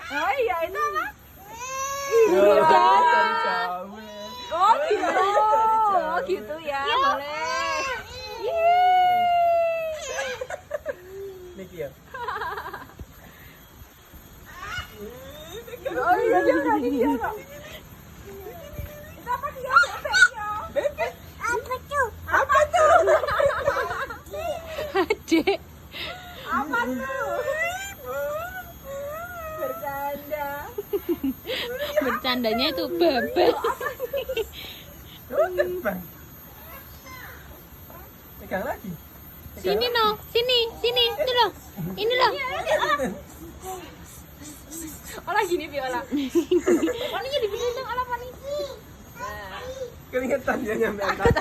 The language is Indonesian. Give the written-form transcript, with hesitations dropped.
Oh iya, itu apa? Iya. Oh gitu. Oh gitu ya, boleh. Niki ya. Oh iya, jangan dia kok. Itu apa dia? Bebek. Apa tuh? Apa tuh? Adik. Apa tuh? Bercanda. Bercandanya itu bebek. Oh, terbang. Pegang lagi. Sini no, sini, ini loh. Ini loh. Olah gini Viola. Paninya dibilang olah pani. Keringetan dia nyampe angkat.